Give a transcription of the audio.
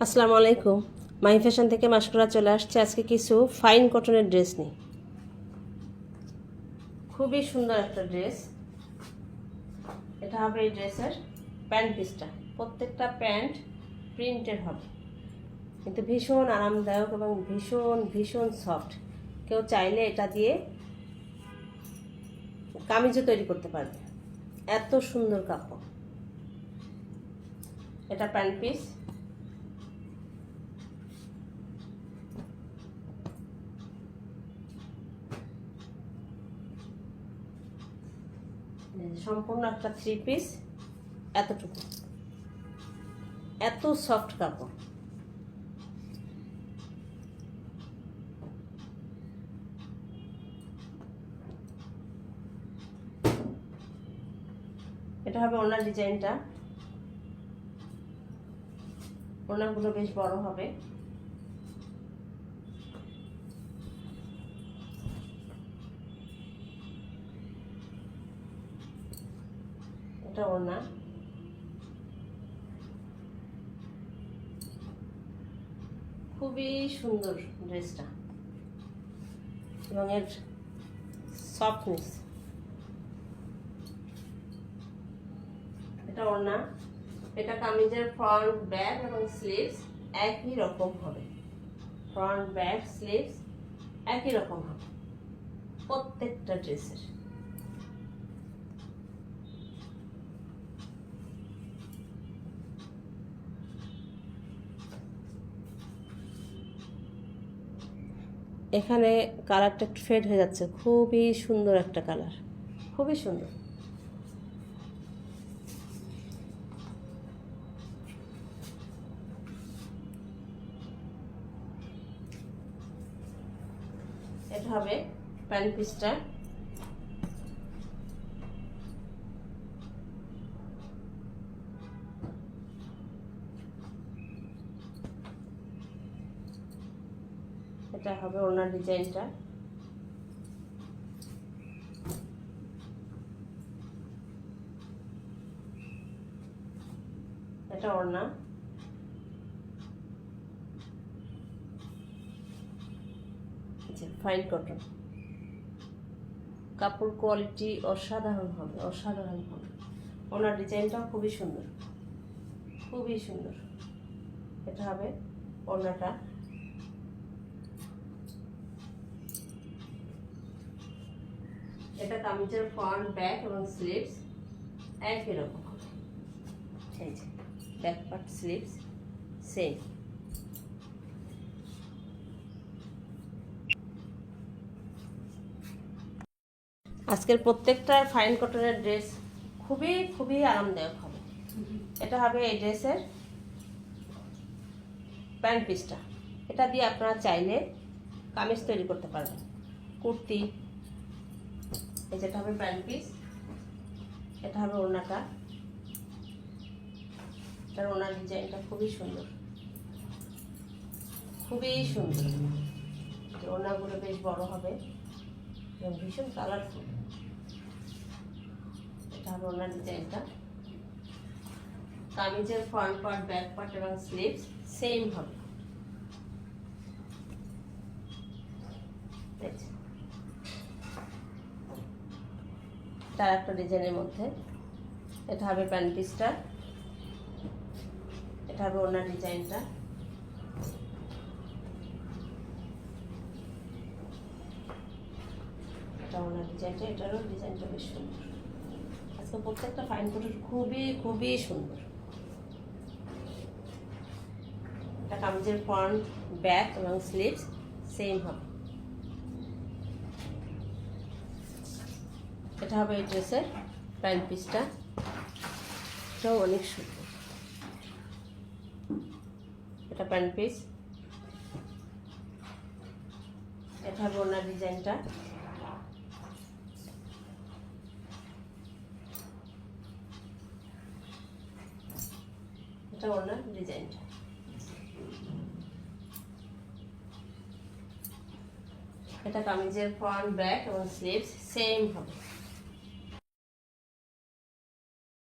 আসসালামু আলাইকুম। My fashion থেকে মাস্কুরা চলে আসছে আজকে কিছু ফাইন কটনের ড্রেস নিয়ে। খুবই সুন্দর একটা ড্রেস। এটা হবে এই ড্রেসের প্যান্ট পিসটা। প্রত্যেকটা প্যান্ট প্রিন্টের হবে, কিন্তু ভীষণ আরামদায়ক এবং ভীষণ ভীষণ সফট। কেউ চাইলে এটা দিয়ে কামিজও তৈরি করতে পারবে, এত সুন্দর কাপড়। এটা প্যান্ট পিস। সম্পূর্ণ একটা থ্রি পিস, এতটুকু, এত সফট কাপড়। এটা হবে ওনার ডিজাইনটা। ওনারগুলো বেশ বড় হবে। এটা ওড়না। খুবই সুন্দর ড্রেসটা এবং এর সফটনেস। এটা ওড়না। এটা কামিজের ফ্রন্ট, ব্যাক এবং স্লিভস একই রকম হবে। ফ্রন্ট, ব্যাক, স্লিভস একই রকম হবে প্রত্যেকটা ড্রেসের। এখানে কালারটা একটু ফেড হয়ে যাচ্ছে, খুবই সুন্দর একটা কালার, খুবই সুন্দর। এটা হবে প্যান্ট পিসটা। এটা হবে ওনার ডিজাইনটা। এটা ওড়না। ফাইন কটন কাপড়, কোয়ালিটি অসাধারণ হবে, অসাধারণ হবে। ওনার ডিজাইনটাও খুবই সুন্দর, খুবই সুন্দর। এটা হবে ওড়নাটা। এটা কামিজের ফ্রন্ট, ব্যাক এবং স্লিভস একই রকম হবে। এই যে ব্যাক পার্ট, স্লিভস সেম। আজকের প্রত্যেকটা ফাইন কটনের ড্রেস খুবই খুবই আরামদায়ক হবে। এটা হবে এই ড্রেসের প্যান্ট পিসটা। এটা দিয়ে আপনারা চাইলে কামিজ তৈরি করতে পারবেন, কুর্তি। এই যেটা হবে প্যান্ট পিস। এটা হবে ওড়নাটা। এটার ওড়নার ডিজাইনটা খুবই সুন্দর, খুবই সুন্দর। ওড়নাগুলো বেশ বড় হবে এবং ভীষণ কালারফুল। এটা হবে ওড়নার ডিজাইনটা। কামিজের ফ্রন্ট পার্ট, ব্যাক পার্ট এবং স্লিভস সেম হবে। তার একটা ডিজাইনের মধ্যে। এটা হবে প্যান্ট পিসটা। এটা হবে ওড়নার ডিজাইনটা। এটা ওড়নার ডিজাইনটা। এটারও ডিজাইনটা বেশ সুন্দর। আজকে প্রত্যেকটা ফাইন কটন খুবই খুবই সুন্দর। এটা কামিজের ফ্রন্ট, ব্যাক এবং স্লিভস সেম হবে। এটা হবে এই ড্রেসের প্যান্ট পিসটা। এটাও অনেক সুন্দর। এটা প্যান্ট পিস। এটা হবে ওনার ডিজাইনটা। এটা ওনার ডিজাইনটা। এটা কামিজের ফ্রন্ট, ব্যাক এবং স্লিভস সেম হবে।